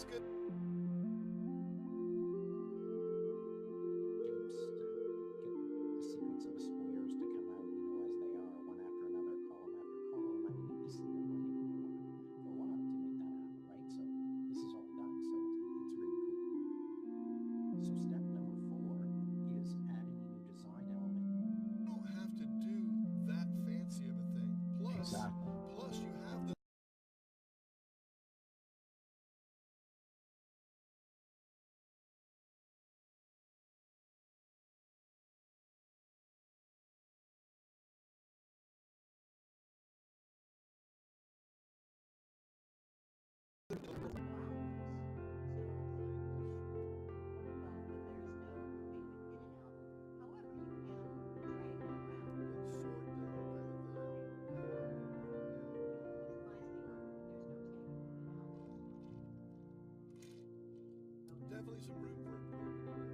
is good. Shapes to get the sequence of the squares to come out, as they are, one after another, column after column. I mean, you see them playing for a while to make that happen, right? So this is all done. So it's really cool. So step number 4 is add any new design element. You don't have to do that fancy of a thing. Exactly. Plus you have the definitely some room for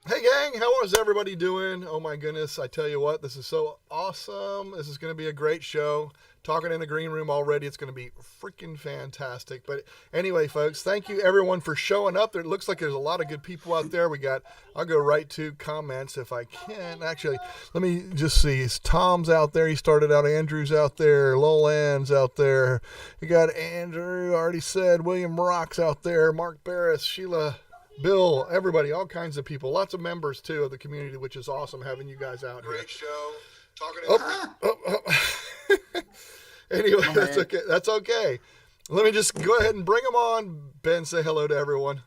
Hey gang, how is everybody doing? Oh my goodness, I tell you what, this is so awesome. This is going to be a great show. Talking in the green room already, it's going to be freaking fantastic. But anyway, folks, thank you everyone for showing up. There looks like there's a lot of good people out there. I'll go right to comments if I can. Actually, let me just see. Tom's out there. He started out. Andrew's out there. Lolan's out there. You got Andrew, already said. William Rock's out there. Mark Barris, Sheila, Bill, everybody, all kinds of people, lots of members too of the community, which is awesome having you guys out here. Great show. Talking to Anyway, that's okay. That's okay. Let me just go ahead and bring them on. Ben, say hello to everyone.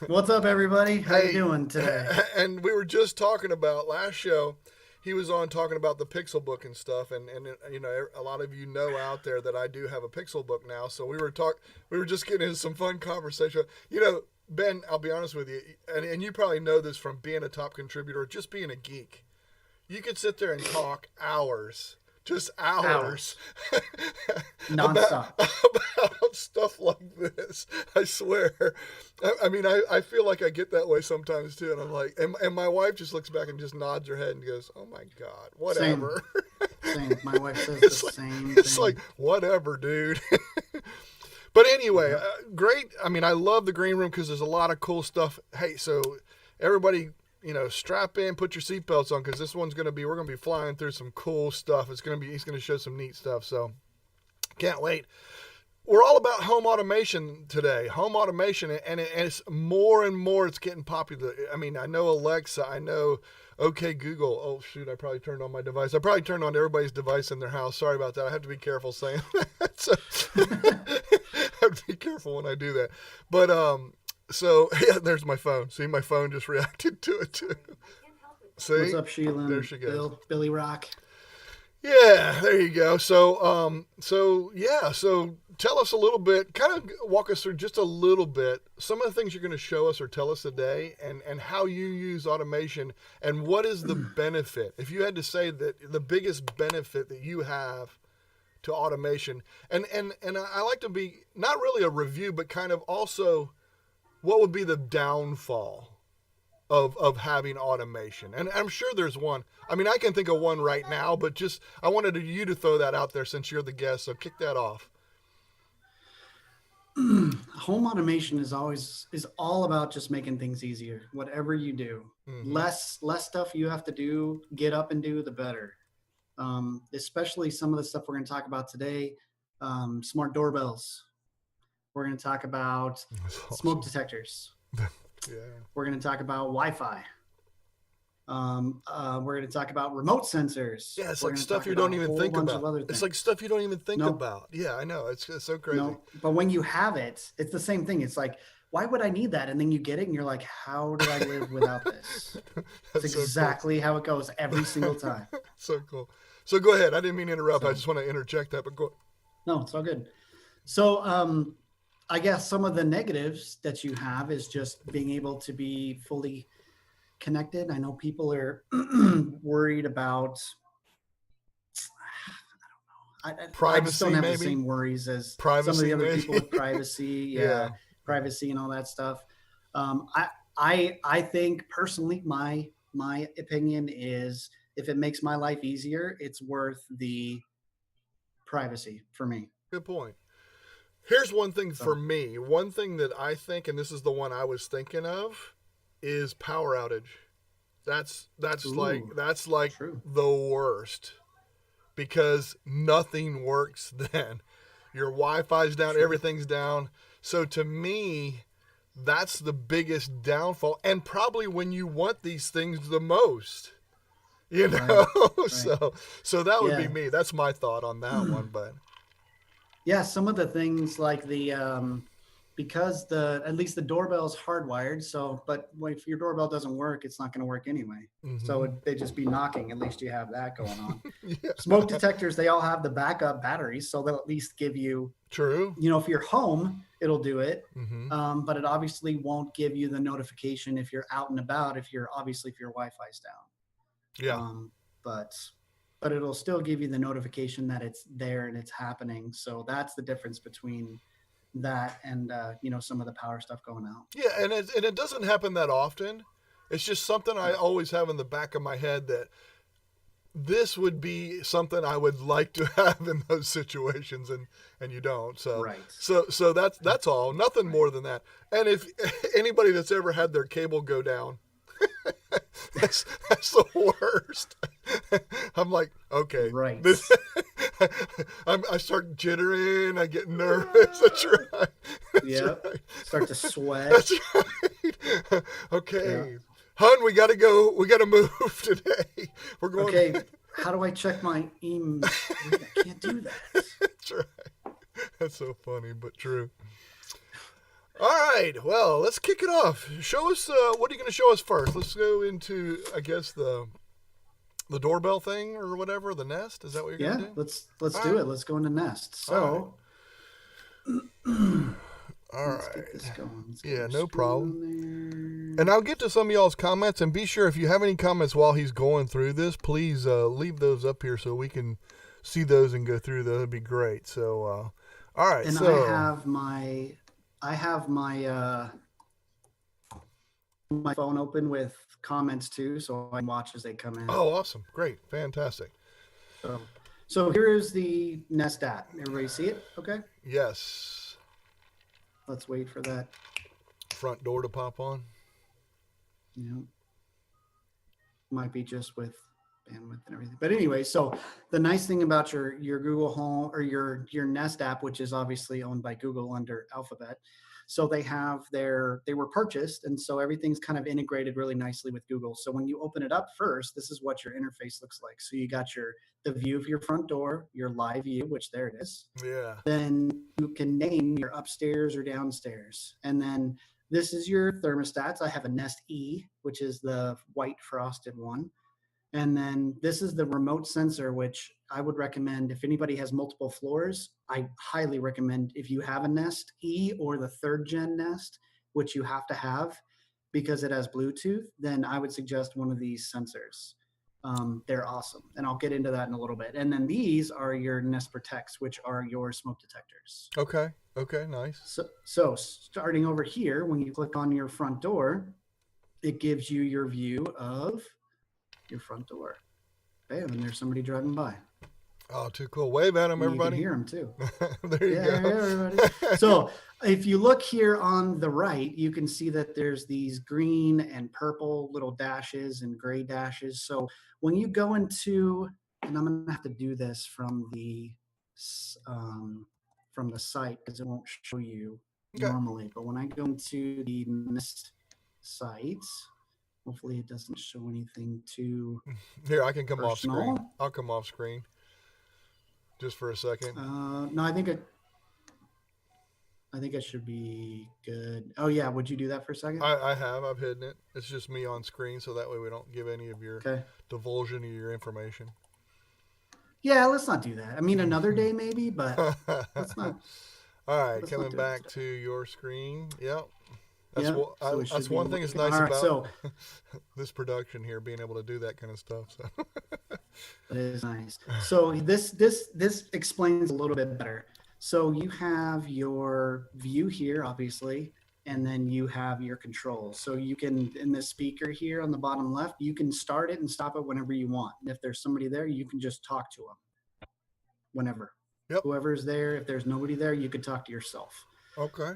What's up, everybody? How you doing today? And we were just talking about last show. He was on talking about the Pixel Book and stuff, and you know, a lot of you know out there that I do have a Pixel Book now. So we were just getting into some fun conversation. You know, Ben, I'll be honest with you, and you probably know this from being a top contributor, just being a geek. You could sit there and talk hours, just hours. Nonstop. about stuff like this. I swear. I mean, I feel like I get that way sometimes too, and I'm like, and my wife just looks back and just nods her head and goes, "Oh my God, whatever." Same. My wife says the same thing. It's like, whatever, dude. But anyway, great. I mean, I love the green room because there's a lot of cool stuff. Hey, so everybody, you know, strap in, put your seatbelts on, because we're going to be flying through some cool stuff. He's going to show some neat stuff. So can't wait. We're all about home automation today. Home automation, and it's more and more, it's getting popular. I mean, I know Alexa, I know OK Google. Oh shoot, I probably turned on my device. I probably turned on everybody's device in their house. Sorry about that. I have to be careful saying that. So, I have to be careful when I do that. But so yeah, there's my phone. See, my phone just reacted to it too. See? What's up, Sheila? There she goes. Billy Rock. Yeah, there you go. So tell us a little bit, kind of walk us through just a little bit, some of the things you're going to show us or tell us today, and how you use automation, and what is the benefit. If you had to say that the biggest benefit that you have to automation, and I like to be not really a review, but kind of also what would be the downfall of having automation. And I'm sure there's one. I mean, I can think of one right now, but just I wanted you to throw that out there since you're the guest, so kick that off. Home automation is all about just making things easier. Whatever you do, less stuff you have to do, get up and do, the better. Especially some of the stuff we're going to talk about today, smart doorbells. We're going to talk about smoke detectors. Yeah. We're going to talk about Wi-Fi. We're going to talk about remote sensors. Yeah, it's like stuff you don't even think about. It's like stuff you don't even think about. Yeah, I know. It's so crazy. No, but when you have it, it's the same thing. It's like, why would I need that? And then you get it and you're like, how do I live without this? That's exactly how it goes every single time. So cool. So go ahead. I didn't mean to interrupt. I just want to interject that, but go. No, it's all good. So I guess some of the negatives that you have is just being able to be fully connected. I know people are worried about, I just don't Privacy, have the maybe? same worries as some of Privacy, the other maybe? people with privacy. Yeah. Privacy and all that stuff. I think personally, my opinion is if it makes my life easier, it's worth the privacy for me. Good point. Here's one thing for So me. One thing that I think, and this is the one I was thinking of, is power outage. ooh, That's like true. the worst because nothing works then. Your Wi-Fi's down, True. everything's down. So to me, that's the biggest downfall, and probably when you want these things the most. You Right. know, Right. so that would be Yeah. me. That's my thought on that one. But Yeah, some of the things like the because the at least the doorbell's hardwired. So, but if your doorbell doesn't work, it's not going to work anyway. So mm-hmm. they just be knocking. At least you have that going on. Yeah, Smoke detectors, they all have the backup batteries, so they'll at least give you, true. if you're home, it'll do it. Mm-hmm. But it obviously won't give you the notification if you're out and about. If your Wi-Fi's down. Yeah. But it'll still give you the notification that it's there and it's happening. So that's the difference between that and some of the power stuff going out. Yeah, and it doesn't happen that often. It's just something I always have in the back of my head that this would be something I would like to have in those situations, and you don't. So Right. so that's all. Nothing more than that. And if anybody that's ever had their cable go down, that's the worst. I'm like, okay, Right. this. I start jittering. I get nervous. That's right. Yep. Right. Start to sweat. That's right. Okay, hon, we got to go. We got to move today. We're going. Okay. How do I check my email? I can't do that. That's right. That's so funny, but true. All right. Well, let's kick it off. Show us. What are you going to show us first? Let's go into, I guess, the doorbell thing or whatever. The Nest. Is that what you're going to do? Let's All do right. it. Let's go into Nest. So. All Let's right. get this going. Let's get Yeah, our no screen problem. on there. And I'll get to some of y'all's comments, and be sure if you have any comments while he's going through this, please leave those up here so we can see those and go through those. That'd be great. So, all right. And so I have my my phone open with comments too, so I can watch as they come in. oh, awesome, great, fantastic. So here is the Nest app. Everybody see it? Okay. Yes. Let's wait for that. Front door to pop on. Yeah. Might be just with bandwidth and everything. But anyway, so the nice thing about your Google Home or your Nest app, which is obviously owned by Google under Alphabet, so they were purchased, and so everything's kind of integrated really nicely with Google. So when you open it up first, this is what your interface looks like. So you got the view of your front door, your live view, which there it is. Yeah. Then you can name your upstairs or downstairs. And then this is your thermostats. I have a Nest E, which is the white frosted one. And then this is the remote sensor, which I would recommend if anybody has multiple floors. I highly recommend if you have a Nest E or the 3rd gen Nest, which you have to have because it has Bluetooth, then I would suggest one of these sensors. They're awesome. And I'll get into that in a little bit. And then these are your Nest Protects, which are your smoke detectors. Okay. Okay. Nice. So starting over here, when you click on your front door, it gives you your view of your front door. Bam, and there's somebody driving by. Oh, too cool. Wave at him, everybody. You can hear them too. There you go. Everybody. So if you look here on the right, you can see that there's these green and purple little dashes and gray dashes. So when you go into, and I'm going to have to do this from the site because it won't show you normally, but when I go into the Nest sites, hopefully it doesn't show anything too Here, I can come personal. off screen. I'll come off screen just for a second. No, I think it should be good. Oh yeah, would you do that for a second? I've hidden it. It's just me on screen, so that way we don't give any of your divulsion of your information. Yeah, let's not do that. I mean, another day maybe, but let's not. All right, let's coming not do back it to your screen. Yep. That's Yeah. what So it should that's be one thing that's working. nice All right. about So this production here, being able to do that kind of stuff. So that is nice. So this explains a little bit better. So you have your view here, obviously, and then you have your controls. So you can, in this speaker here on the bottom left, you can start it and stop it whenever you want. And if there's somebody there, you can just talk to them whenever. Yep. Whoever's there, if there's nobody there, you could talk to yourself. Okay.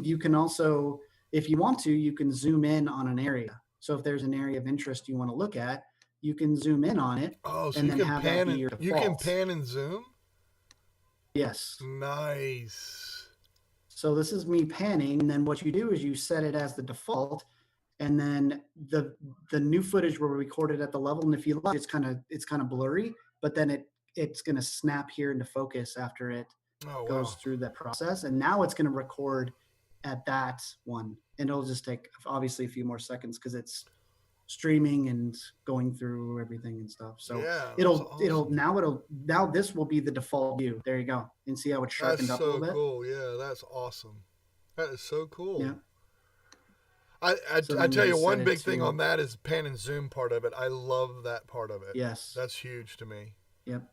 You can also, if you want to, you can zoom in on an area. So if there's an area of interest you want to look at, you can zoom in on it. Oh, so and you then can have pan that be and your you can default. pan and zoom. Yes. Nice. So this is me panning, and then what you do is you set it as the default, and then the new footage will record it at the level. And if you look, it's kind of blurry, but then it's going to snap here into focus after it goes through that process, and now it's going to record at that one, and it'll just take obviously a few more seconds because it's streaming and going through everything and stuff. So yeah, now this will be the default view. There you go. And see how it's sharpened up a little bit. That's so cool. Yeah, that's awesome. That is so cool. Yeah. I So tell you, just one set it big thing to- on that is pan and zoom part of it. I love that part of it. Yes. That's huge to me. Yep.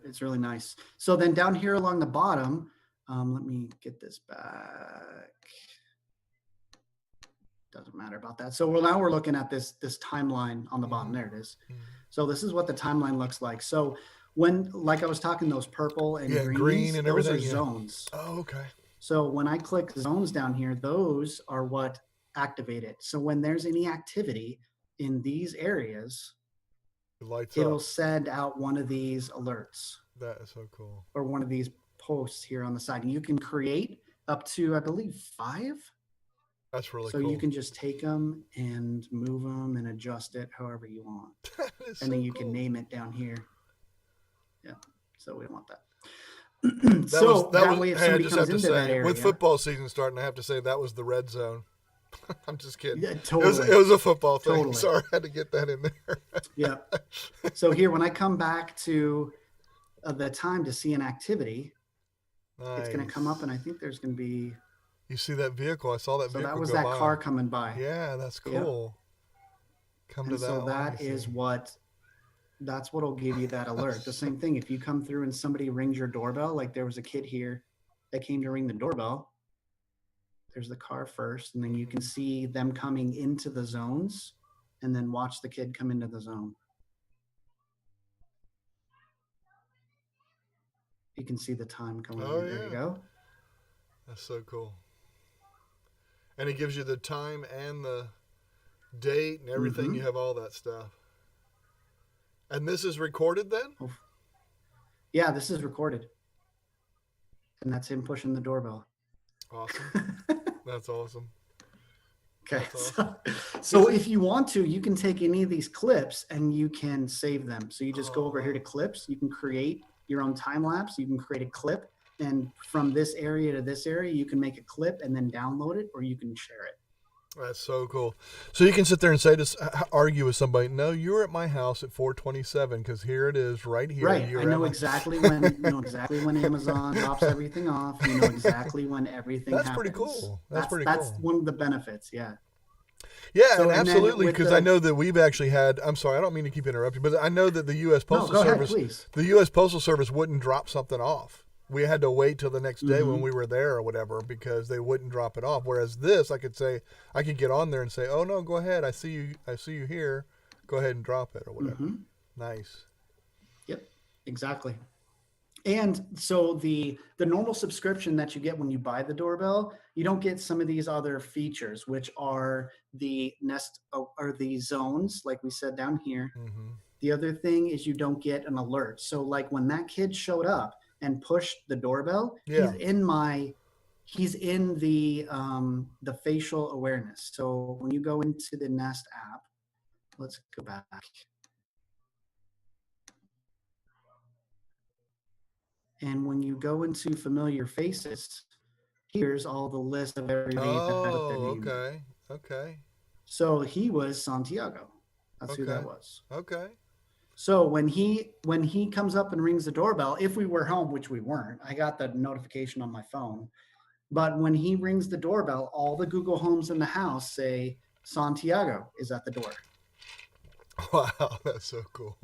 It's really nice. So then down here along the bottom, let me get this back. Doesn't matter about that. So now we're looking at this timeline on the bottom. There it is. So this is what the timeline looks like. So when, like I was talking, those purple and green and those everything, are zones. Oh, okay. So when I click zones down here, those are what activate it. So when there's any activity in these areas, It lights it'll up. send out one of these alerts That is so cool. or one of these posts here on the side. And you can create up to, I believe, 5. That's really So cool. you can just take them and move them and adjust it however you want. That is And then so you can cool. name it down here. Yeah. So we don't want that. That way, hey, if I somebody just comes have to into that say, area, with football season starting, I have to say that was the red zone. I'm just kidding. Yeah, totally. It was a football thing. Totally. Sorry, I had to get that in there. Yeah. So here, when I come back to the time to see an activity, it's going to come up, and I think there's going to be. You see that vehicle? I saw that So vehicle. that was go that by. car coming by. Yeah, that's Yep. cool. Come And to that. so one, that let me is see. that's what'll give you that alert. The same thing if you come through and somebody rings your doorbell, like there was a kid here that came to ring the doorbell. There's the car first, and then you can see them coming into the zones, and then watch the kid come into the zone. You can see the time coming Oh, in. There yeah. you go. That's so cool. And it gives you the time and the date and everything. Mhm. You have all that stuff. And this is recorded then? Yeah, this is recorded. And that's him pushing the doorbell. Awesome. That's awesome. Okay. That's So if you want to, you can take any of these clips and you can save them. So you just go over here to clips. You can create your own time lapse. You can create a clip. And from this area to this area, you can make a clip and then download it, or you can share it. That's so cool. So you can sit there and say argue with somebody. No, you were at my house at 4:27 because here it is, right here. Right. You I know exactly when Amazon drops everything off. You know exactly when everything That's happens. pretty cool. That's pretty That's cool. one of the benefits. Yeah. Yeah, So, and and then absolutely, with because the- I know that we've actually had. I'm sorry, I don't mean to keep interrupting, but I know that the U.S. No, Postal go ahead, Service, please. the U.S. Postal Service wouldn't drop something off. We had to wait till the next day when Mhm. we were there or whatever because they wouldn't drop it off. Whereas this, I could get on there and say, "Oh no, go ahead. I see you here. Go ahead and drop it or whatever." Mhm. Nice. Yep, exactly. And so the normal subscription that you get when you buy the doorbell, you don't get some of these other features, which are the Nest or the zones, like we said down here. Mm-hmm. The other thing is you don't get an alert. So like when that kid showed up and pushed the doorbell, Yeah. he's in the facial awareness. So when you go into the Nest app, let's go back. And when you go into familiar faces, here's all the list of everybody that put their Oh, name in. okay. So he was Santiago. That's who that Okay. was. Okay. So when he comes up and rings the doorbell, if we were home, which we weren't, I got the notification on my phone. But when he rings the doorbell, all the Google Homes in the house say Santiago is at the door. Wow, that's so cool.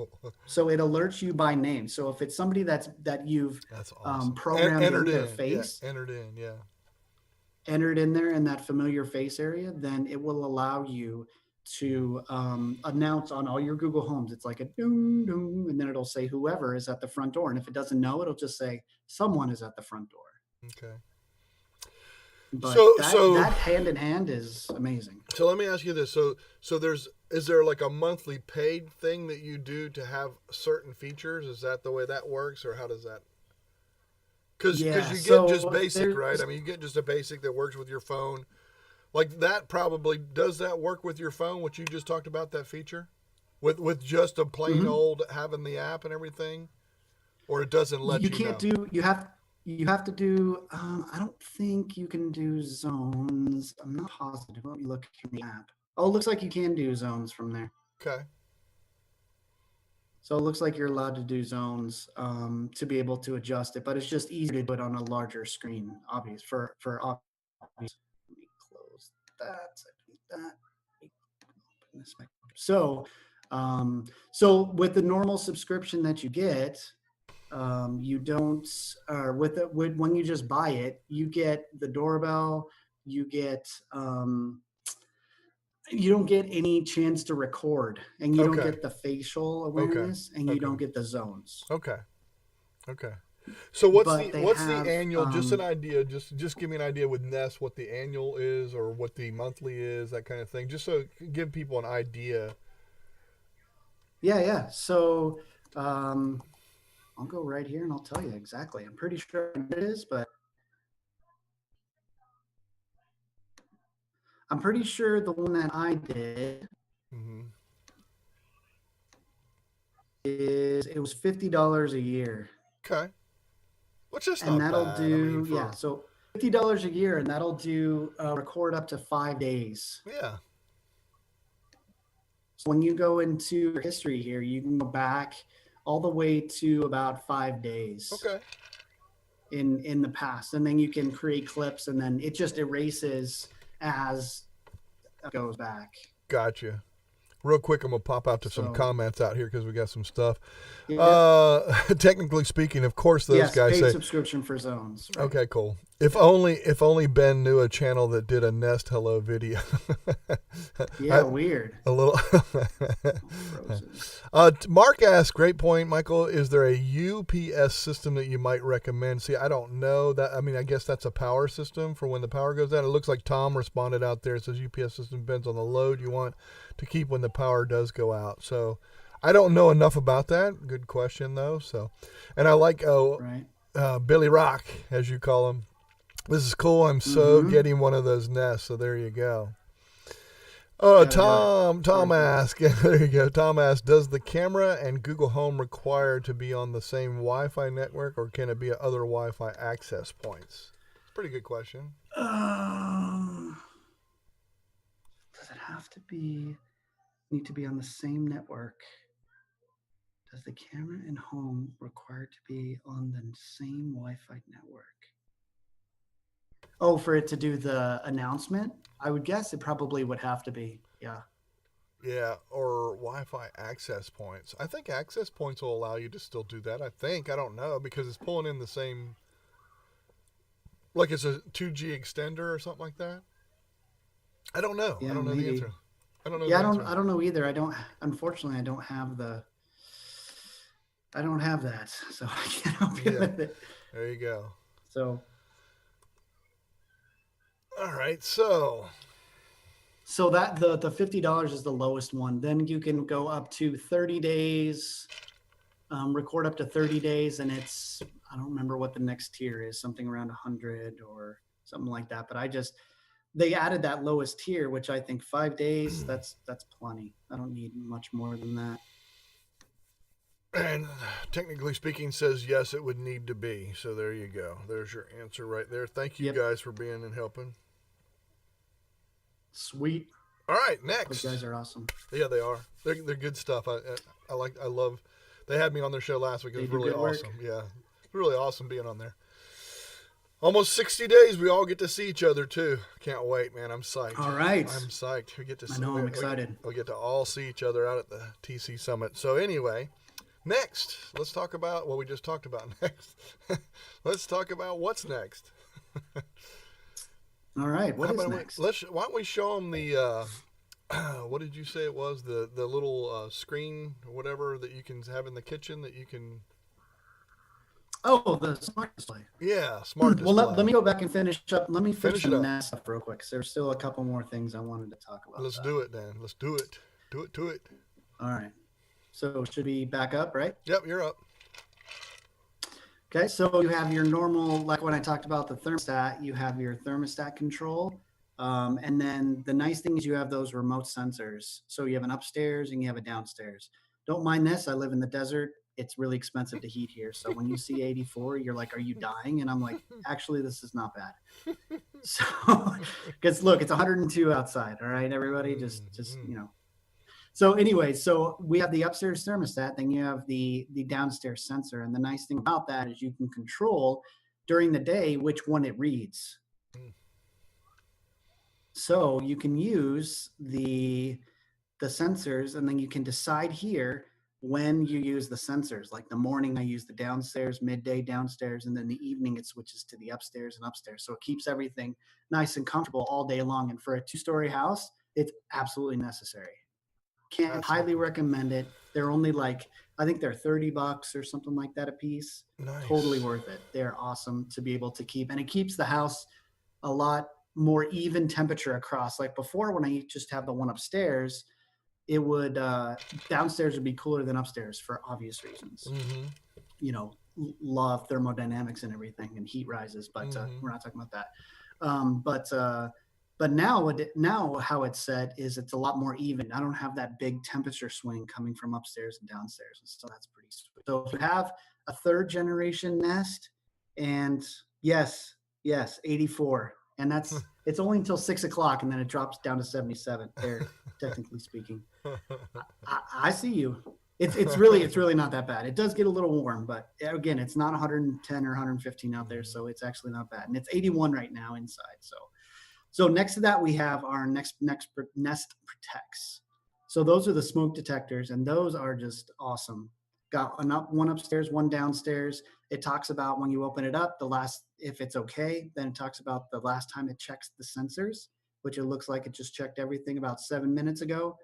So it alerts you by name. So if it's somebody that you've That's awesome. programmed Entered in their in, face, yeah. Entered in, yeah. entered in there in that familiar face area, then it will allow you to announce on all your Google Homes. It's like a doom, doom, and then it'll say whoever is at the front door. And if it doesn't know, it'll just say someone is at the front door. Okay. But that hand in hand is amazing. So let me ask you this: is there like a monthly paid thing that you do to have certain features? Is that the way that works, or how does that? Because you get just basic, right? I mean, you get just a basic that works with your phone. Like that probably does that work with your phone? What you just talked about, that feature, with just a plain old having the app and everything, or it doesn't let you. You can't do. You have to do. I don't think you can do zones. I'm not positive. Let me look in the app. Oh, it looks like you can do zones from there. Okay. So it looks like you're allowed to do zones to be able to adjust it, but it's just easier to do it on a larger screen. Obvious for obvious. Let me close that. That. Open this back. So, so with the normal subscription that you get, you don't, when you just buy it, you get the doorbell, you get, you don't get any chance to record, and you don't get the facial awareness, and you don't get the zones. Okay. So what's the annual? Just an idea. Just give me an idea with Nest what the annual is, or what the monthly is, that kind of thing. Just so give people an idea. Yeah. So I'll go right here and I'll tell you exactly. I'm pretty sure it is, but I'm pretty sure the one that I did it was $50 a year. Okay. Which is not and that'll bad. do so $50 a year, and that'll do record up to 5 days. Yeah. So when you go into your history here, you can go back all the way to about 5 days. Okay. In the past, and then you can create clips, and then it just erases as it goes back. Gotcha. Real quick, I'm going to pop out to some comments out here because we got some stuff. Yeah. Technically speaking, of course, those guys paid say subscription for zones. Right? Okay, cool. If only Ben knew a channel that did a Nest Hello video. Yeah, weird. A little. Mark asked, great point, Michael. Is there a UPS system that you might recommend? See, I don't know that. I mean, I guess that's a power system for when the power goes out. It looks like Tom responded out there. It says UPS system depends on the load you want to keep when the power does go out. So I don't know enough about that. Good question, though. So, and I like Billy Rock, as you call him. This is cool. I'm so getting one of those Nests. So there you go. Oh, Tom asked. There you go. Tom asked, does the camera and Google Home require to be on the same Wi-Fi network, or can it be at other Wi-Fi access points? Pretty good question. Does it have to need to be on the same network? Does the camera and home require to be on the same Wi-Fi network? Oh, for it to do the announcement? I would guess it probably would have to be. Yeah. Yeah, or Wi-Fi access points. I think access points will allow you to still do that. I don't know, because it's pulling in the same, like it's a 2G extender or something like that. I don't know. Yeah, I don't know the answer. I don't know. Yeah, I don't know either. Unfortunately, I don't have that, so I can't help you with it. There you go. So. All right, so that the $50 is the lowest one. Then you can go up to 30 days, record up to 30 days, and I don't remember what the next tier is, something around 100 or something like that. But they added that lowest tier, which I think 5 days, that's plenty. I don't need much more than that. And technically speaking, says yes, it would need to be. So there you go. There's your answer right there. Thank you guys for being and helping. Sweet. All right, next. Those guys are awesome. Yeah, they are. They're good stuff. I love. They had me on their show last week. It was really awesome. Yeah, really awesome being on there. Almost 60 days. We all get to see each other too. Can't wait, man. I'm psyched. All right. I'm psyched. We get to. I know, I'm excited. We get to all see each other out at the TC Summit. So anyway, next, let's talk about what we just talked about. Next, let's talk about what's next. All right. What How is about next? why don't we show them the what did you say it was, the little screen or whatever that you can have in the kitchen that you can. Oh, the smart display. Yeah, smart display. Well, let me go back and finish up. Let me finish it the up. Nest stuff real quick. 'Cause there's still a couple more things I wanted to talk about. Let's do it, Dan. Let's do it. Do it to it. All right. So should we back up, right? Yep, you're up. Okay, so you have your normal, like when I talked about the thermostat, you have your thermostat control. And then the nice thing is you have those remote sensors. So you have an upstairs and you have a downstairs. Don't mind this. I live in the desert. It's really expensive to heat here. So when you see 84, you're like, are you dying? And I'm like, actually, this is not bad. So, because look, it's 102 outside. All right, everybody, just you know. So anyway, so we have the upstairs thermostat, then you have the downstairs sensor. And the nice thing about that is you can control during the day which one it reads. So you can use the sensors, and then you can decide here when you use the sensors. Like the morning, I use the downstairs, midday downstairs, and then the evening it switches to the upstairs and upstairs. So it keeps everything nice and comfortable all day long. And for a 2-story house, it's absolutely necessary. Can't highly recommend it. They're only like, I think they're $30 or something like that a piece. Nice. Totally worth it. They're awesome to be able to keep, and it keeps the house a lot more even temperature across. Like before, when I just have the one upstairs, it would downstairs would be cooler than upstairs for obvious reasons. Mm-hmm. You know, law of thermodynamics and everything, and heat rises. But we're not talking about that. But now how it's set is it's a lot more even. I don't have that big temperature swing coming from upstairs and downstairs, and so that's pretty sweet. So if you have a 3rd generation Nest, and yes, 84, and that's it's only until 6 o'clock, and then it drops down to 77. There, technically speaking, I see you. It's really not that bad. It does get a little warm, but again, it's not 110 or 115 out there, so it's actually not bad. And it's 81 right now inside. So next to that, we have our Nest Protects. So those are the smoke detectors, and those are just awesome. Got one upstairs, one downstairs. It talks about when you open it up, if it's okay, then it talks about the last time it checks the sensors, which it looks like it just checked everything about 7 minutes ago.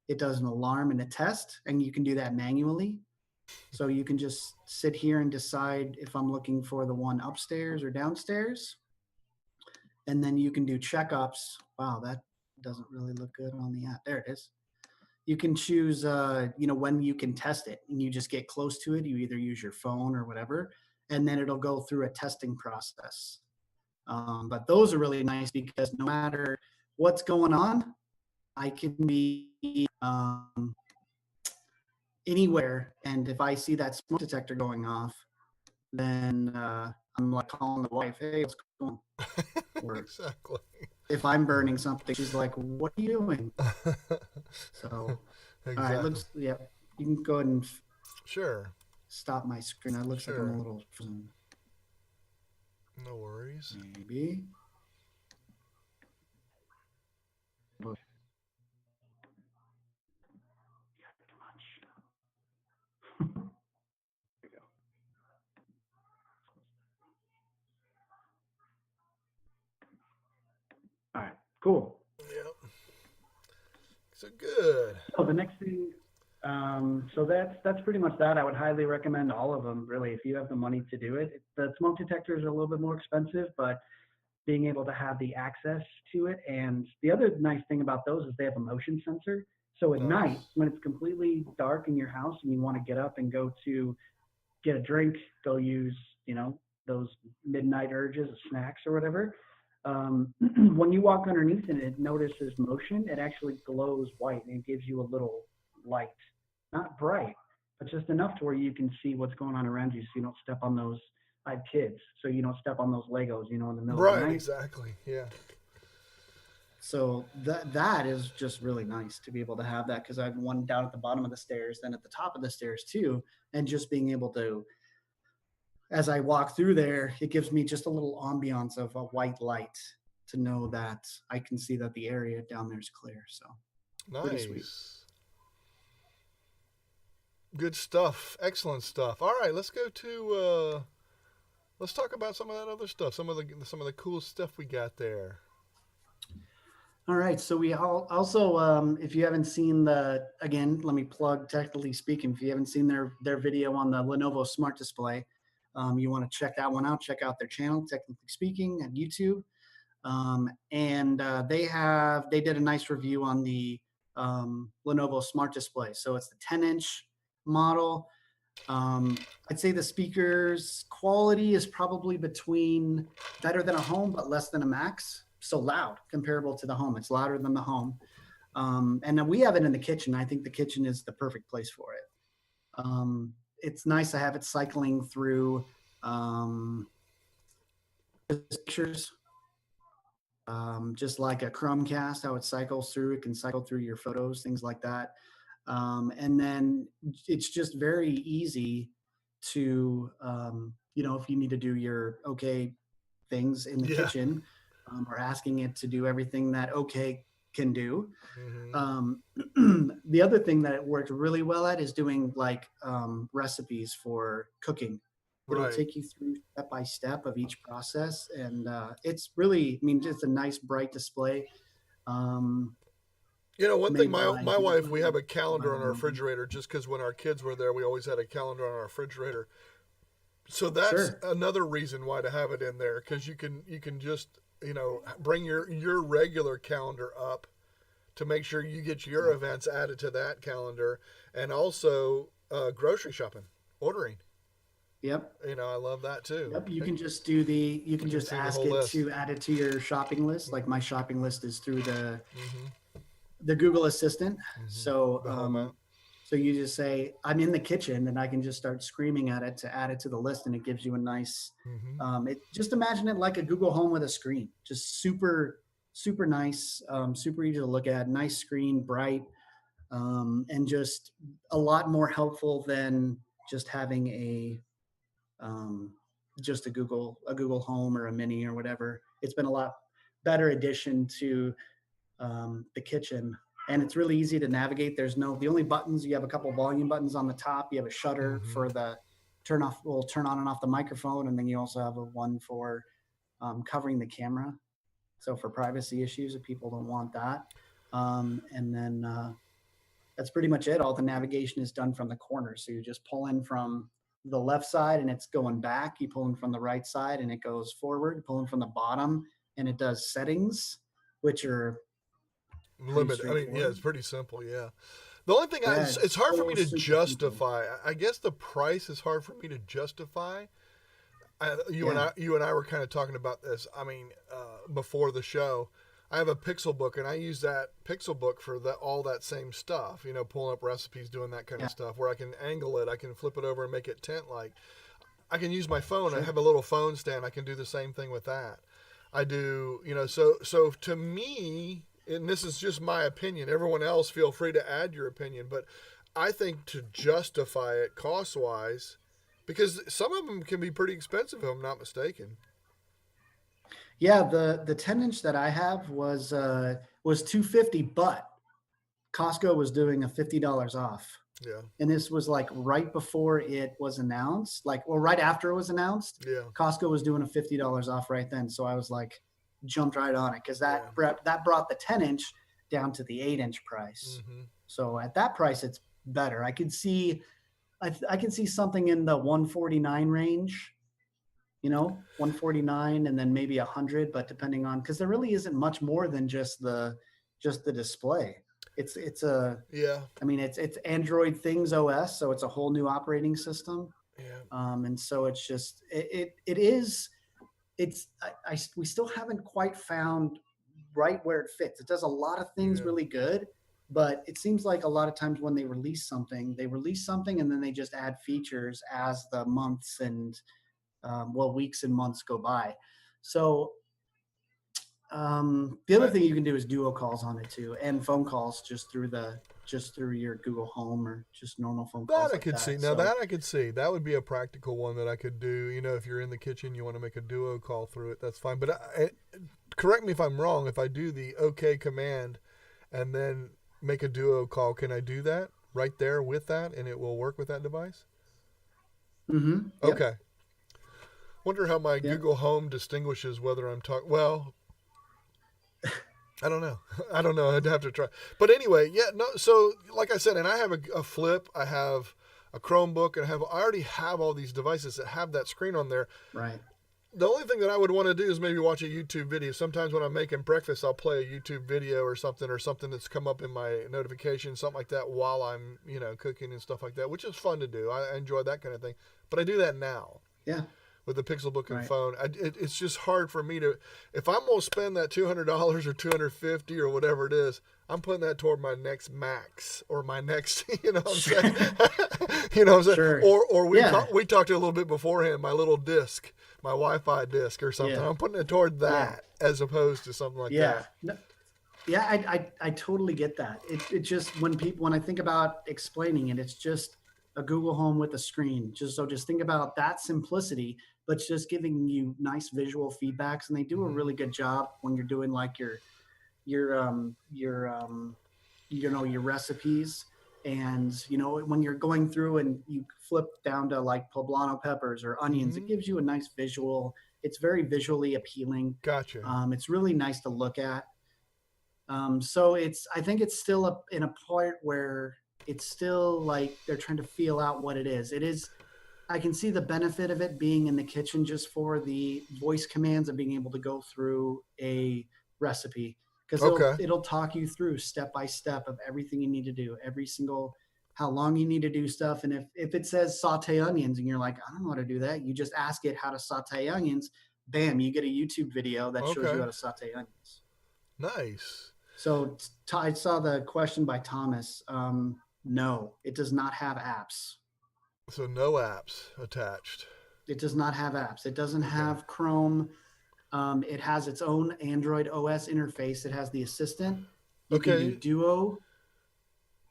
It does an alarm and a test, and you can do that manually. So you can just sit here and decide if I'm looking for the one upstairs or downstairs. And then you can do checkups. Wow, that doesn't really look good on the app. There it is. You can choose, when you can test it, and you just get close to it. You either use your phone or whatever, and then it'll go through a testing process. But those are really nice because no matter what's going on, I can be anywhere. And if I see that smoke detector going off, then I'm like calling the wife, hey, what's going on? Or exactly. if I'm burning something, she's like, what are you doing? So, exactly. all right, you can go ahead and sure stop my screen. It looks like I'm a little frozen. No worries. Maybe. All right, cool. Yep. So good. So the next thing, so that's pretty much that. I would highly recommend all of them, really, if you have the money to do it. The smoke detectors are a little bit more expensive, but being able to have the access to it. And the other nice thing about those is they have a motion sensor. So at night, when it's completely dark in your house and you want to get up and go to get a drink, go use, those midnight urges, snacks or whatever. When you walk underneath and it notices motion, it actually glows white and it gives you a little light, not bright, but just enough to where you can see what's going on around you, so you don't step on those. I have kids, so you don't step on those Legos, in the middle of the night. Right, exactly, yeah. So that is just really nice to be able to have that, because I have one down at the bottom of the stairs, then at the top of the stairs too, and just being able to as I walk through there, it gives me just a little ambiance of a white light to know that I can see that the area down there is clear. So pretty sweet. Nice. Good stuff. Excellent stuff. All right, let's go to let's talk about some of that other stuff. Some of the cool stuff we got there. All right. So we also, if you haven't seen again, let me plug, technically speaking, if you haven't seen their video on the Lenovo Smart Display, you want to check that one out. Check out their channel, technically speaking, at YouTube. And they did a nice review on the Lenovo Smart Display. So it's the 10-inch model. I'd say the speakers quality is probably between better than a home, but less than a Max. So loud, comparable to the home. It's louder than the home. And then we have it in the kitchen. I think the kitchen is the perfect place for it. It's nice to have it cycling through pictures, just like a Chromecast, how it cycles through. It can cycle through your photos, things like that. And then it's just very easy to, if you need to do your okay things in the Yeah. kitchen, or asking it to do everything that okay can do. The other thing that it worked really well at is doing like recipes for cooking. It'll Right. take you through step by step of each process, and it's really, I mean, just a nice bright display. Um, One thing, made my by wife, we have a by calendar on our Lenovo. refrigerator just because when our kids were there, we always had a calendar on our refrigerator. So that's Sure. another reason why to have it in there because you can just bring your regular calendar up to make sure you get your Yeah. events added to that calendar, and also grocery shopping, ordering. Yep. I love that too. Yep. You Hey, can you can can just see the ask whole it list. to add it to your shopping list. Like my shopping list is through Hmm. the Google Assistant. Hmm. So, The home app. so you just say, I'm in the kitchen, and I can just start screaming at it to add it to the list. And it gives you a nice, Hmm. just imagine it like a Google Home with a screen, just super, super nice, super easy to look at, nice screen, bright, and just a lot more helpful than just having um, just a Google Home or a Mini or whatever. It's been a lot better addition to the kitchen, and it's really easy to navigate. The only buttons, you have a couple volume buttons on the top. You have a shutter Hmm. for the turn on and off the microphone, and then you also have a one for covering the camera. So for privacy issues, if people don't want that, and then that's pretty much it. All the navigation is done from the corner. So you just pull in from the left side and it's going back. You pull in from the right side and it goes forward. You pull in from the bottom and it does settings, which are pretty Limited. I mean, yeah, it's straightforward. pretty simple. Yeah. The only thing Yeah, it's it's hard for so me to super simple. justify. I guess the price is hard for me to justify. Yeah, You and I were kind of talking about this. I mean, before the show, I have a Pixel book, and I use that Pixel book for all that same stuff. Pulling up recipes, doing that kind yeah, of stuff. Where I can angle it, I can flip it over and make it tent like. I can use my phone. I sure. have a little phone stand. I can do the same thing with that. I do. So to me, and this is just my opinion. Everyone else, feel free to add your opinion, but I think to justify it cost wise because some of them can be pretty expensive if I'm not mistaken. Yeah, the 10-inch that I have was 250, but Costco was doing a $50 off. Yeah. And this was like right before it was announced, right after it was announced. Yeah. Costco was doing a $50 off right then. So I was like, jumped right on it because Yeah. that brought the 10-inch down to the 8-inch price. Mm-hmm. So at that price, it's better. I can see something in the 149 range, 149 and then maybe 100, but depending on, because there really isn't much more than just the display. It's a Yeah. I mean, it's Android Things OS, so it's a whole new operating system, Yeah. and so it's just it is it's we still haven't quite found right where it fits. It does a lot of things Yeah. really good, but it seems like a lot of times when they release something and then they just add features as the months and weeks and months go by. So The other thing you can do is duo calls on it too, and phone calls just through your Google Home or just normal phone That calls I like could see. that. Now So that I could see. That would be a practical one that I could do. You know, if you're in the kitchen, you want to make a duo call through it. That's fine. But correct me if I'm wrong. If I do the OK command and then make a duo call, can I do that right there with that, and it will work with that device? yep, Okay. Wonder how my yep. Google Home distinguishes whether I'm talking. Well, I don't know. I don't know. I'd have to try. But anyway, yeah, no. So, like I said, and I have a Flip. I have a Chromebook, and I already have all these devices that have that screen on there. Right. The only thing that I would want to do is maybe watch a YouTube video. Sometimes when I'm making breakfast, I'll play a YouTube video or something that's come up in my notifications, something like that, while I'm cooking and stuff like that, which is fun to do. I enjoy that kind of thing. But I do that now Yeah. with the Pixelbook and Right. phone. It's just hard for me to, if I'm going to spend that $200 or $250 or whatever it is, I'm putting that toward my next Max or my next, you know what I'm saying? You know what I'm saying? Sure. Or Yeah. we talked a little bit beforehand, my little disc, my Wi-Fi disc or something. Yeah. I'm putting it toward that as opposed to something like Yeah. that. No, yeah, I totally get that. It just when I think about explaining it, it's just a Google Home with a screen. Just think about that simplicity, but just giving you nice visual feedbacks, and they do a really good job when you're doing like your your recipes, and when you're going through and you flip down to like poblano peppers or onions, it gives you a nice visual. It's very visually appealing. Gotcha. It's really nice to look at. So I think it's still in a point where it's still like they're trying to feel out what it is. It is, I can see the benefit of it being in the kitchen just for the voice commands of being able to go through a recipe, because Okay. it'll talk you through step by step of everything you need to do, every single how long you need to do stuff. And if it says saute onions and you're like, I don't know how to do that, you just ask it how to saute onions. Bam, you get a YouTube video that shows you Okay. how to saute onions. Nice. So I saw the question by Thomas. No, it does not have apps. So no apps attached. It does not have apps. It doesn't have Chrome. It has its own Android OS interface. It has the assistant. You can do Duo.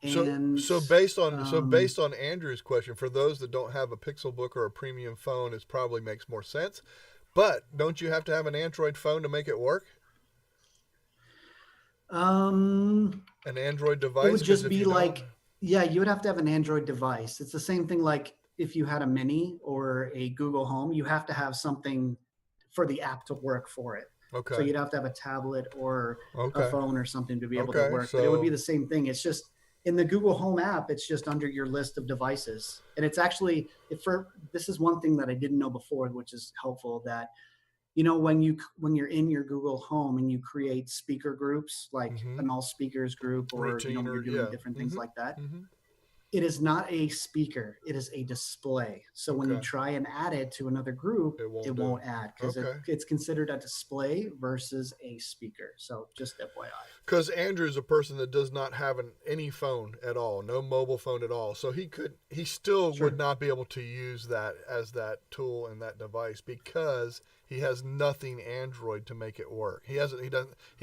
And so based on Andrew's question, for those that don't have a Pixelbook or a premium phone, it probably makes more sense. But don't you have to have an Android phone to make it work? An Android device? It would just be like, yeah, you would have to have an Android device. It's the same thing like if you had a Mini or a Google Home, you have to have something for the app to work for it. Okay. So you'd have to have a tablet or Okay. a phone or something to be able Okay, to work. so- But it would be the same thing. It's just in the Google Home app, it's just under your list of devices. And it's actually, this is one thing that I didn't know before, which is helpful, that when you're in your Google Home and you create speaker groups, like an all speakers group, or Routine you're or- doing yeah. different things like that. Mm-hmm. It is not a speaker, it is a display. So when you Okay. try and add it to another group, It won't it do. won't add, because Okay. it's considered a display versus a speaker. So just FYI. Because Andrew's a person that does not have any phone at all, no mobile phone at all. So he still Sure. would not be able to use that as that tool and that device because he has nothing Android to make it work. He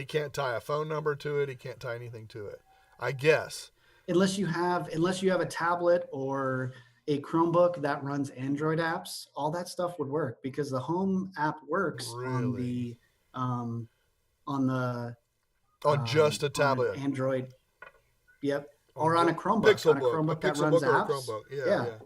can't tie a phone number to it. He can't tie anything to it, I guess. Unless you have a tablet or a Chromebook that runs Android apps, all that stuff would work, because the Home app works Really? on Just a on tablet. an Android. Yep. On Or on a Chromebook. Pixelbook. On a Chromebook that Pixelbook runs or a apps. Chromebook. Yeah.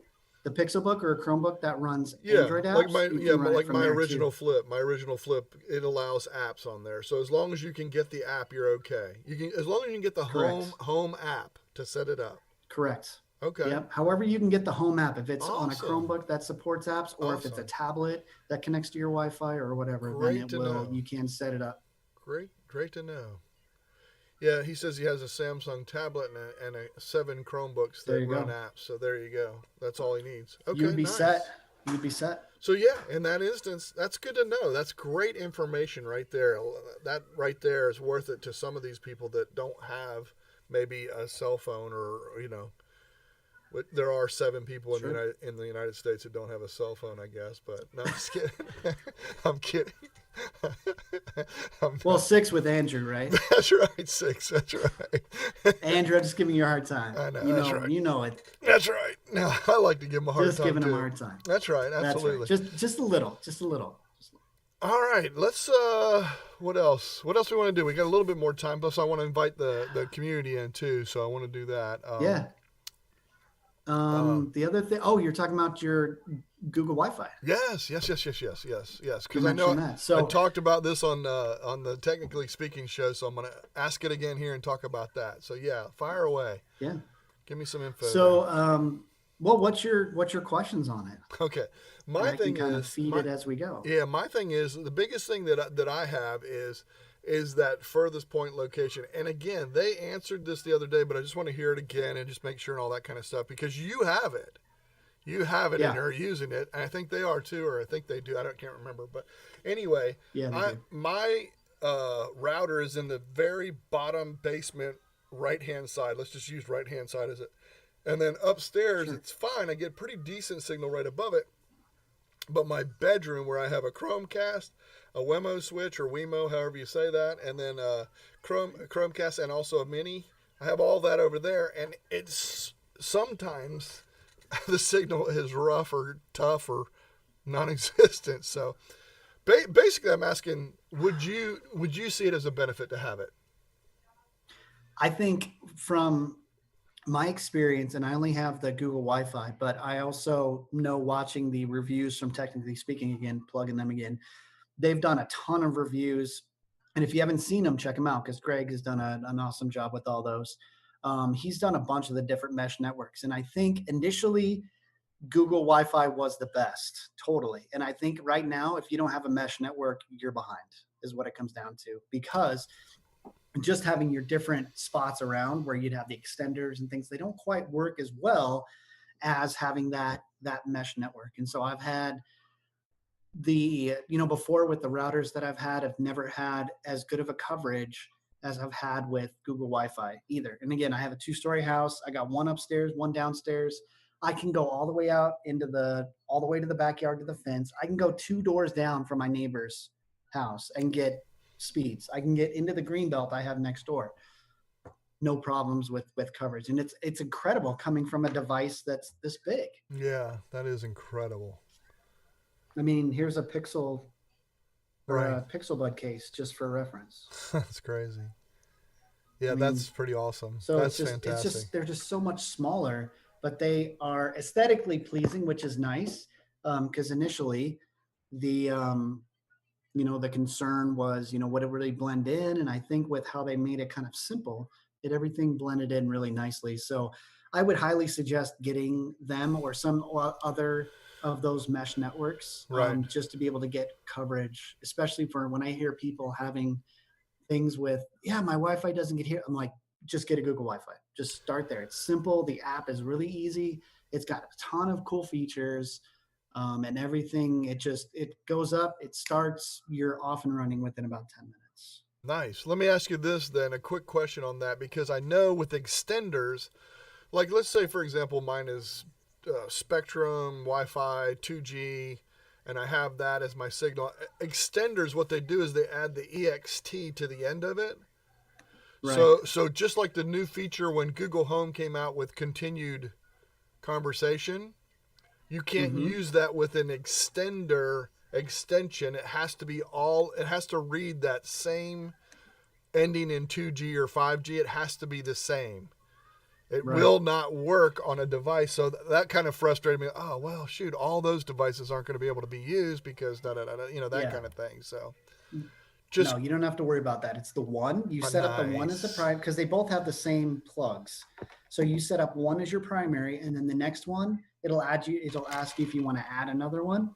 The Pixelbook or a Chromebook that runs Yeah, Android apps. like you can run it like from my there original too. Flip. My original Flip, it allows apps on there. So as long as you can get the app, you're okay. As long as you can get the Correct. home app to set it up. Correct. Okay. Yep. However you can get the Home app, if it's on a Awesome. Chromebook that supports apps, or if it's a Awesome. tablet that connects to your Wi-Fi or whatever, Great then it to will. know. You can set it up. Great to know. Yeah, he says he has a Samsung tablet and a 7 Chromebooks There that you run go. apps. So there you go. That's all he needs. Okay, You'd be nice. set. You'd be set. So yeah, in that instance, that's good to know. That's great information right there. That right there is worth it to some of these people that don't have maybe a cell phone, or but there are 7 people Sure. in the United States that don't have a cell phone, I guess. But no, I'm just kidding. I'm kidding. Well, 6 with Andrew, right? That's right, 6. That's right. Andrew, I'm just giving you a hard time. I know. You That's know, right. you know it. That's right. No, I like to give him a hard Just time giving him a too. hard time. That's right. That's right. Absolutely. Just a little. Just a little. All right. Let's. What else? What else do we want to do? We got a little bit more time. Plus, I want to invite the community in too. So I want to do that. Yeah. The other thing. Oh, you're talking about your Google Wi-Fi. Yes. Because You I know mentioned that. So I talked about this on the Technically Speaking show. So I'm going to ask it again here and talk about that. So yeah, fire away. yeah. Give me some info. So well, what's your questions on it? Okay. And My I thing can kind is of feed it as we go. Yeah, my thing is the biggest thing that I have is that furthest point location. And again, they answered this the other day, but I just want to hear it again and just make sure and all that kind of stuff because you have it. You have it Yeah. and are using it. And I think they are too, or I think they do. Can't remember. But anyway, Yeah, they do. my router is in the very bottom basement right-hand side. Let's just use right-hand side as it. And then upstairs, Sure. it's fine. I get pretty decent signal right above it. But my bedroom, where I have a Chromecast, a Wemo switch or Wemo, however you say that, and then a Chromecast and also a Mini, I have all that over there. And it's sometimes the signal is rough or tough or non-existent. So basically, I'm asking, would you see it as a benefit to have it? I think from my experience, and I only have the Google Wi-Fi, but I also know watching the reviews from Technically Speaking again, plugging them again, they've done a ton of reviews. And if you haven't seen them, check them out because Greg has done an awesome job with all those. He's done a bunch of the different mesh networks. And I think initially Google Wi-Fi was the best, totally. And I think right now, if you don't have a mesh network, you're behind is what it comes down to because just having your different spots around where you'd have the extenders and things, they don't quite work as well as having that mesh network. And so I've had before with the routers that I've never had as good of a coverage as I've had with Google Wi-Fi either. And again, I have a 2-story house. I got one upstairs, one downstairs. I can go all the way out all the way to the backyard to the fence. I can go 2 doors down from my neighbor's house and get speeds. I can get into the green belt I have next door. No problems with coverage. And it's incredible coming from a device that's this big. Yeah, that is incredible. I mean, here's a Pixel or Right. a Pixel Bud case just for reference. That's crazy. Yeah, I mean, that's pretty awesome. So That's it's fantastic. they're just so much smaller, but they are aesthetically pleasing, which is nice. Because initially the the concern was, would it really blend in? And I think with how they made it kind of simple, everything blended in really nicely. So I would highly suggest getting them or some other of those mesh networks, Right. just to be able to get coverage, especially for when I hear people having things with, yeah, my Wi-Fi doesn't get here. I'm like, just get a Google Wi-Fi. Just start there. It's simple. The app is really easy. It's got a ton of cool features. And everything, it goes up, it starts, you're off and running within about 10 minutes. Nice. Let me ask you this then, a quick question on that, because I know with extenders, like let's say, for example, mine is Spectrum, Wi-Fi, 2G, and I have that as my signal. Extenders, what they do is they add the EXT to the end of it. Right. So just like the new feature when Google Home came out with continued conversation, you can't use that with an extension. It has to read that same ending in 2G or 5G. It has to be the same. It will not work on a device. So that kind of frustrated me. Oh, well, shoot, all those devices aren't going to be able to be used because that kind of thing. So no, you don't have to worry about that. It's the one. You set up the one as the prime because they both have the same plugs. So you set up one as your primary, and then the next one, it'll ask you if you want to add another one.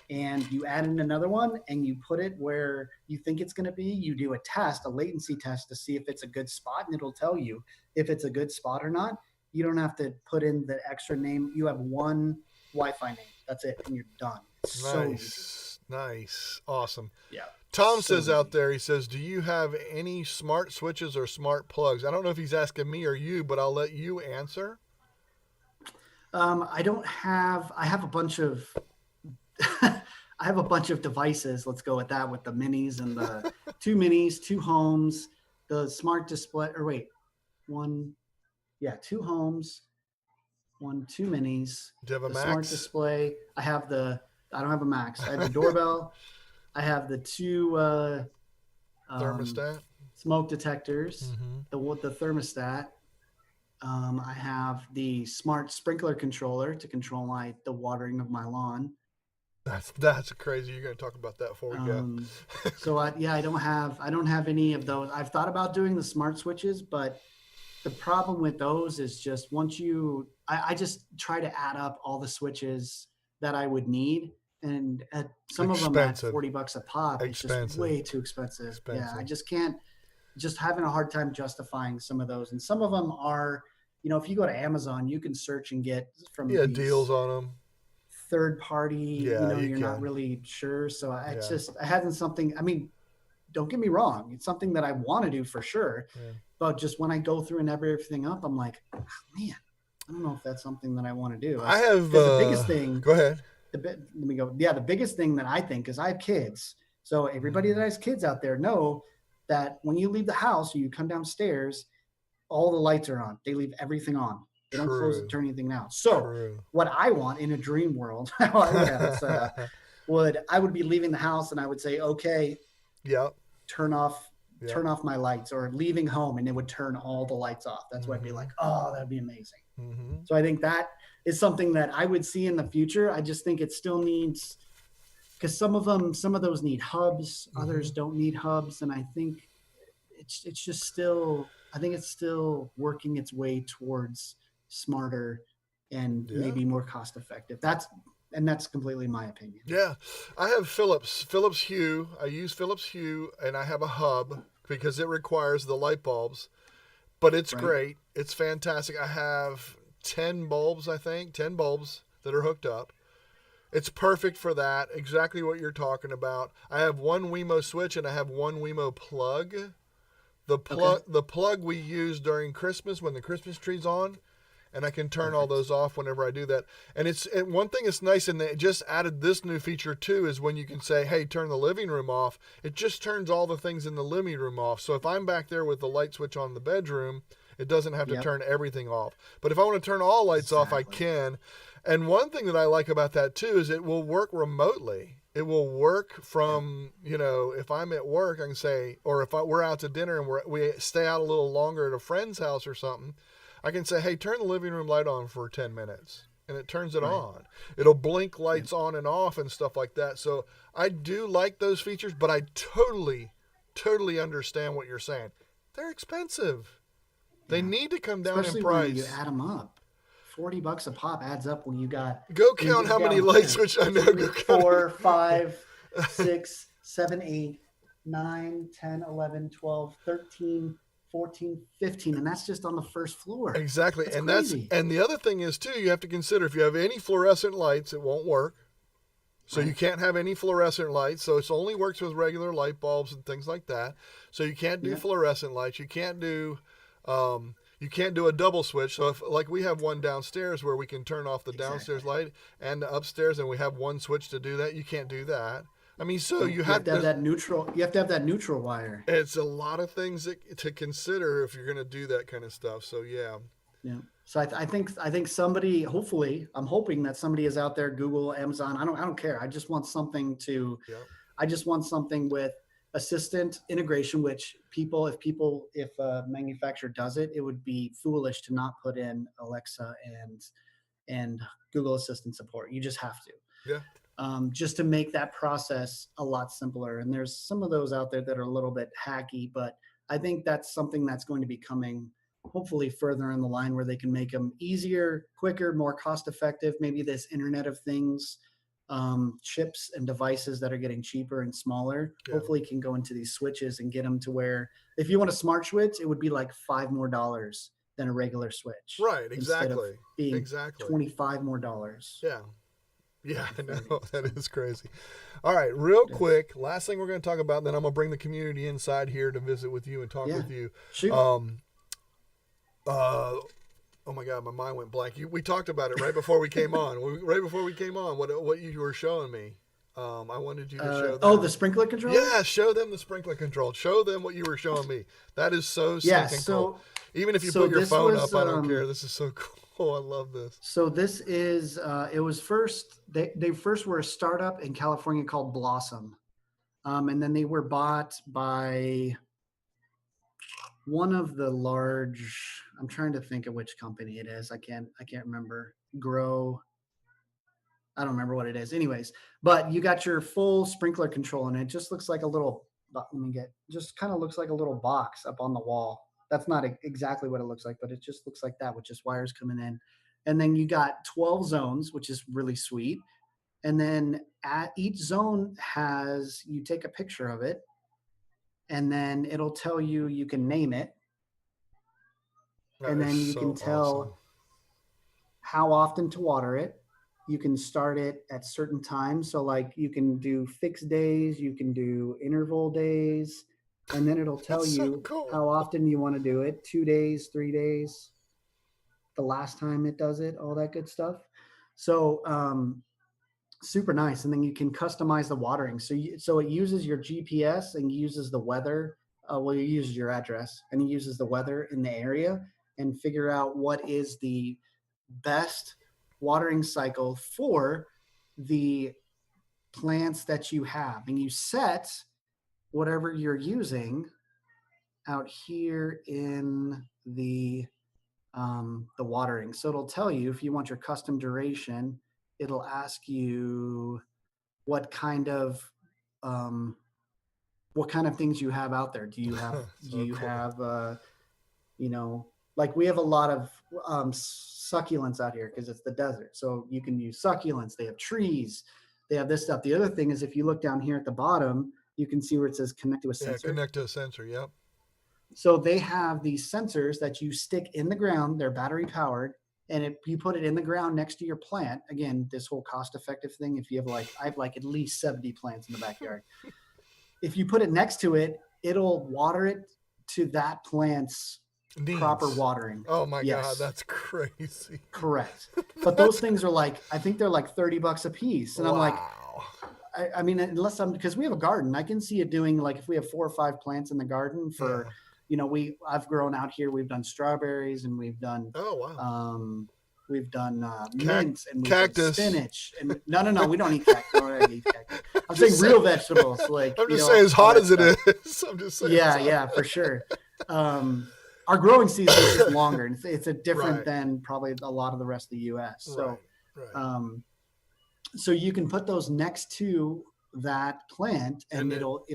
And you add in another one and you put it where you think it's going to be. You do a latency test to see if it's a good spot, and it'll tell you if it's a good spot or not. You don't have to put in the extra name. You have one Wi-Fi name. That's it, and you're done. It's so easy. Nice. Awesome. Yeah. Tom So says easy. out there, he says, do you have any smart switches or smart plugs? I don't know if he's asking me or you, but I'll let you answer. I have a bunch of, I have a bunch of devices. Let's go with that, with the minis and the 2 minis, 2 homes, the smart display, or wait, 2 homes, 2 minis, Do you have a the smart Max? display. I don't have a Max. I have the doorbell. I have the 2 Thermostat? smoke detectors, Mm-hmm. the thermostat. I have the smart sprinkler controller to control the watering of my lawn. That's crazy. You're going to talk about that before we go. So I don't have any of those. I've thought about doing the smart switches, but the problem with those is just I just try to add up all the switches that I would need, and some of them at Expensive. $40 a pop, it's just Expensive. way too expensive. Yeah, I Expensive. just can't. Just having a hard time justifying some of those, and some of them are, if you go to Amazon, you can search and get from Yeah, these deals on them. third party. Yeah, you You're not can. really sure. So it's Yeah. just, it hasn't something. I mean, don't get me wrong, it's something that I want to do for sure. Yeah. But just when I go through and everything up, I'm like, oh, man, I don't know if that's something that I want to do. I have. Because the biggest thing. Go ahead. Let me go. Yeah, the biggest thing that I think is I have kids. So everybody that has kids out there know that when you leave the house or you come downstairs, all the lights are on. They leave everything on. They don't close it, turn anything down. So what I want in a dream world, how I would have it set up, I would be leaving the house and I would say, okay, yep. turn off my lights, or leaving home and it would turn all the lights off. That's why I'd be like, oh, that'd be amazing. Mm-hmm. So I think that is something that I would see in the future. I just think it still needs, because some of those need hubs, others don't need hubs. And I think it's just still, I think it's still working its way towards smarter and maybe more cost effective. That's completely my opinion. Yeah. I have Philips Hue. I use Philips Hue, and I have a hub because it requires the light bulbs, but it's great. It's fantastic. I have 10 bulbs that are hooked up. It's perfect for that. Exactly what you're talking about. I have one Wemo switch and I have one Wemo plug. The plug we use during Christmas when the Christmas tree's on, and I can turn all those off whenever I do that. And one thing that's nice, and they just added this new feature too, is when you can say, hey, turn the living room off, it just turns all the things in the living room off. So if I'm back there with the light switch on the bedroom, it doesn't have to turn everything off. But if I want to turn all lights off, I can. And one thing that I like about that too is it will work remotely. It will work from, if I'm at work, I can say, or if we're out to dinner and we stay out a little longer at a friend's house or something, I can say, hey, turn the living room light on for 10 minutes. And it turns it on. It'll blink lights on and off and stuff like that. So I do like those features, but I totally, totally understand what you're saying. They're expensive. They need to come down in price. When you add them up. $40 a pop adds up when you got. Go count how many light switches. I know. 3, 4, 5, 6, 7, 8, 9, 10, 11, 12, 13, 14, 15, and that's just on the first floor. Exactly. That's and crazy. And the other thing is too, you have to consider if you have any fluorescent lights, it won't work. So you can't have any fluorescent lights. So it only works with regular light bulbs and things like that. So you can't do fluorescent lights. You can't do a double switch. So if we have one downstairs where we can turn off the downstairs light and the upstairs, and we have one switch to do that, you can't do that. I mean, so you have to have that neutral. You have to have that neutral wire. It's a lot of things to consider if you're going to do that kind of stuff. So yeah. So I think somebody, hopefully, I'm hoping that somebody is out there, Google, Amazon. I don't care. I just want something I just want something with assistant integration, which if a manufacturer does it, it would be foolish to not put in Alexa and Google Assistant support. You just have to. Yeah. Just to make that process a lot simpler. And there's some of those out there that are a little bit hacky, but I think that's something that's going to be coming hopefully further in the line, where they can make them easier, quicker, more cost effective. Maybe this Internet of Things chips and devices that are getting cheaper and smaller, hopefully can go into these switches and get them to where if you want a smart switch, it would be like $5 more than a regular switch. Right. Exactly. Instead of being $25 more. Yeah. Yeah, I know. That is crazy. All right, real quick, last thing we're going to talk about, then I'm going to bring the community inside here to visit with you and talk with you. Shoot. Oh my God, my mind went blank. We talked about it right before we came on. What you were showing me. I wanted you to show them. Oh, the sprinkler controller? Yeah, show them the sprinkler control. Show them what you were showing me. That is so Yeah, stinking so cool. Even if you so put your this phone was, up, I don't care. This is so cool. I love this. so this is it was first they first were a startup in California called Blossom. And then they were bought by one of the large, I'm trying to think of which company it is. I can't remember. Grow. I don't remember what it is. Anyways, but you got your full sprinkler control and it just looks like a little, just kind of looks like a little box up on the wall. That's not exactly what it looks like, but it just looks like that with just wires coming in. And then you got 12 zones, which is really sweet. And then at each zone you take a picture of it and then it'll tell you, you can name it. That And then is you so can tell awesome. how often to water it. You can start it at certain times. So like you can do fixed days, you can do interval days, and then it'll tell That's so you cool. how often you want to do it, 2 days, 3 days, the last time it does it, all that good stuff. So super nice. And then you can customize the watering. So it uses your GPS and uses the weather. Well, it uses your address and it uses the weather in the area and figure out what is the best watering cycle for the plants that you have. And you set whatever you're using out here in the watering. So it'll tell you if you want your custom duration, it'll ask you what kind of things you have out there. Do you have So do you cool. have like we have a lot of succulents out here because it's the desert. So you can use succulents. They have trees. They have this stuff. The other thing is if you look down here at the bottom, you can see where it says connect to a sensor. Yeah, connect to a sensor. Yep. So they have these sensors that you stick in the ground. They're battery powered. And if you put it in the ground next to your plant, again, this whole cost effective thing, if you have I have like at least 70 plants in the backyard. If you put it next to it, it'll water it to that plant's proper watering. Oh my Yes. God, that's crazy. Correct. But those things are I think they're like $30 a piece. And I'm like, Wow. I mean, because we have a garden, I can see it doing like if we have 4 or 5 plants in the garden for, I've grown out here. We've done strawberries and we've done, Oh wow. we've done mint and we've cactus. done spinach. And no, we don't eat cactus. I'm saying real vegetables. Like I'm just saying, as hot as it is. I'm just saying. Yeah, for sure. Our growing season is just longer. And it's a different Right. than probably a lot of the rest of the U.S. So, Right. So you can put those next to that plant, and it'll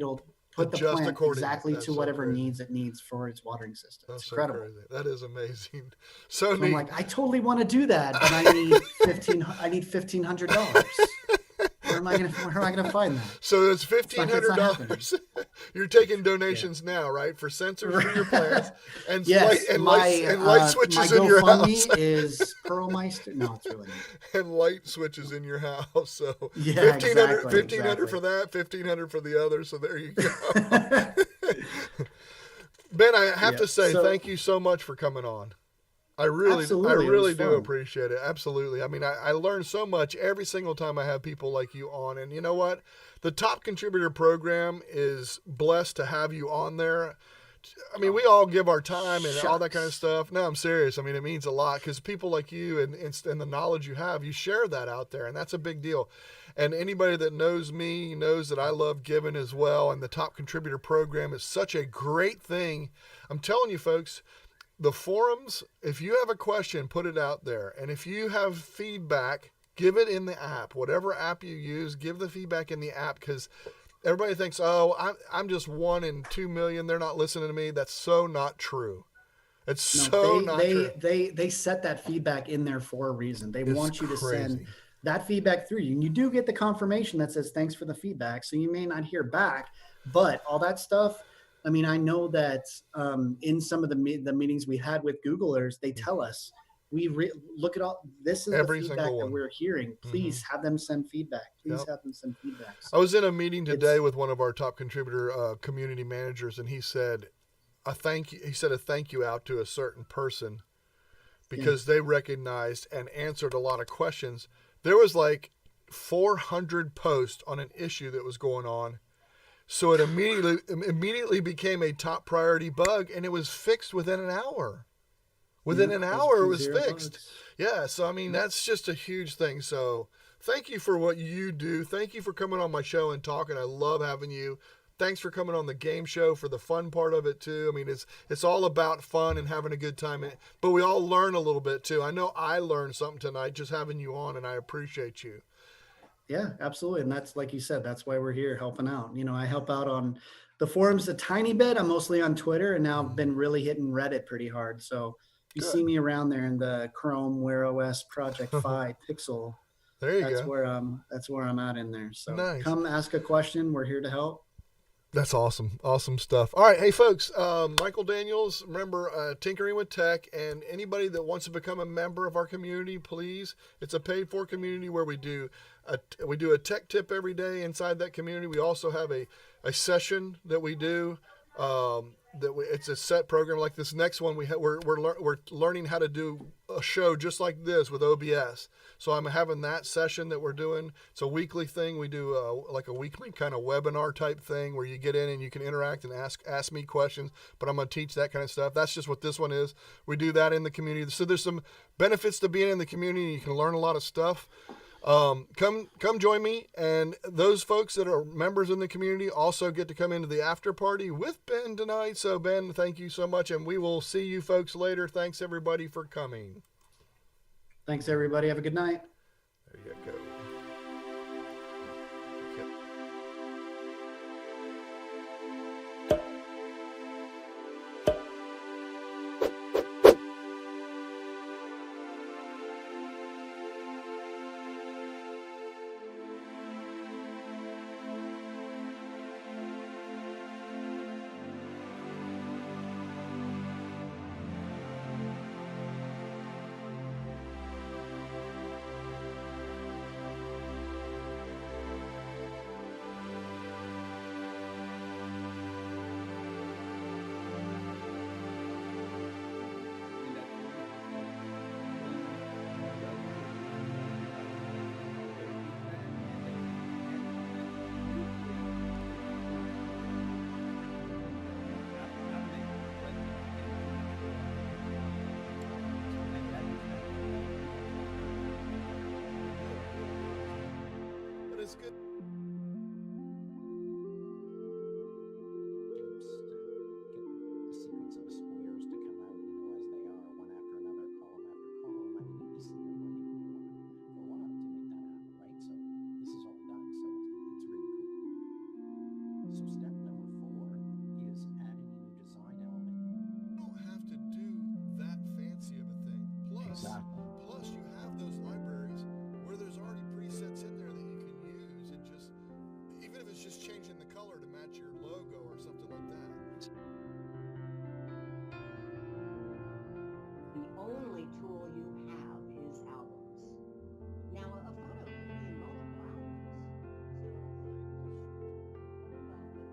put the adjust plant accordingly. exactly That's to so whatever crazy. needs it needs for its watering system. That's It's so incredible. crazy. That is amazing. So So I'm neat. like, I totally want to do that, but I need $1,500. Where am I gonna find that? So it's $1,500. happening. You're taking donations now, right? For sensors for your plants and Yes, light switches my in your GoFundMe house. is Perlmeister. No, it's really not. And light switches in your house. So Yeah, 1,500 exactly. for that, 1,500 for the other. So there you go. Ben, I have to say, thank you so much for coming on. I really do appreciate it. Absolutely. I mean, I learn so much every single time I have people like you on. And you know what? The Top Contributor Program is blessed to have you on there. I mean, we all give our time and all that kind of stuff. No, I'm serious. I mean, it means a lot because people like you and the knowledge you have, you share that out there, and that's a big deal. And anybody that knows me knows that I love giving as well, and the Top Contributor Program is such a great thing. I'm telling you, folks, the forums, if you have a question, put it out there. And if you have feedback, give it in the app. Whatever app you use, give the feedback in the app because everybody thinks, oh, I'm just 1 in 2 million. They're not listening to me. That's so not true. It's not true. They set that feedback in there for a reason. They want you to send that feedback through you. And you do get the confirmation that says, thanks for the feedback. So you may not hear back, but all that stuff, I mean, I know that in some of the meetings we had with Googlers, they tell us, look at all, this is Every the single feedback that one. we're hearing. Please have them send feedback. Please Yep. have them send feedback. I was in a meeting today with one of our top contributor community managers, and he said a thank you out to a certain person because they recognized and answered a lot of questions. There was like 400 posts on an issue that was going on. So it immediately became a top priority bug, and it was fixed within an hour. Within an hour, it was fixed. Bugs. Yeah, so I mean, that's just a huge thing. So thank you for what you do. Thank you for coming on my show and talking. I love having you. Thanks for coming on the game show for the fun part of it too. I mean, it's all about fun and having a good time, but we all learn a little bit too. I know I learned something tonight just having you on, and I appreciate you. Yeah, absolutely. And that's like you said, that's why we're here helping out. I help out on the forums a tiny bit. I'm mostly on Twitter, and now I've been really hitting Reddit pretty hard. So you Good. see me around there in the Chrome Wear OS Project Fi Pixel. There you That's go. that's where I'm at in there. So Nice. come ask a question. We're here to help. That's awesome. Awesome stuff. All right. Hey, folks, Michael Daniels, remember Tinkering with Tech, and anybody that wants to become a member of our community, please. It's a paid for community where we do a tech tip every day inside that community. We also have a session that we do. It's a set program like this next one. We're learning how to do a show just like this with OBS. So I'm having that session that we're doing. It's a weekly thing. We do like a weekly kind of webinar type thing where you get in and you can interact and ask me questions. But I'm going to teach that kind of stuff. That's just what this one is. We do that in the community. So there's some benefits to being in the community. You can learn a lot of stuff. Come join me, and those folks that are members in the community also get to come into the after party with Ben tonight. So Ben, thank you so much, and we will see you folks later. Thanks everybody for coming. Thanks, everybody. Have a good night. There you go. But it's good. Tapes to get the sequence of squares to come out, as they are, one after another, column after column. I mean, you see them playing for a while to make that happen, right? So this is all done. So it's really cool. So step number 4 is adding a new design element. You don't have to do that fancy of a thing. Plus you have those libraries where there's already presets in there that you can use, and just even if it's just changing the color to match your logo or something like that. The only tool you have is albums. Now, a photo can be in multiple albums. So, but there's no moving within an album.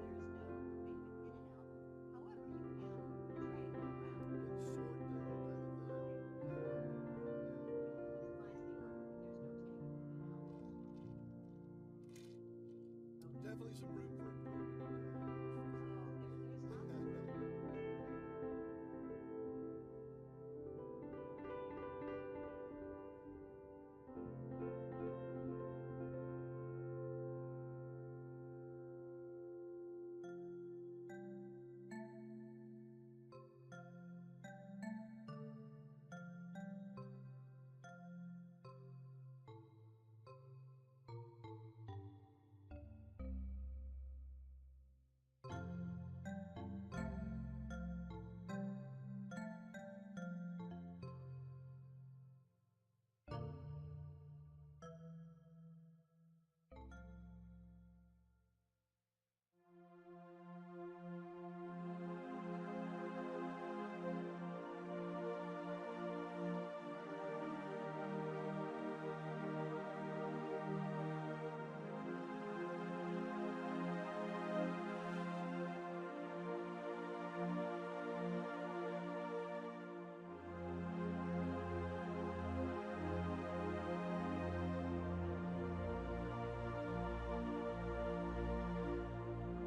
However, you can drag them around. And sort them kind of thing. Minimize the order, but there's no tagging of the album. Definitely some room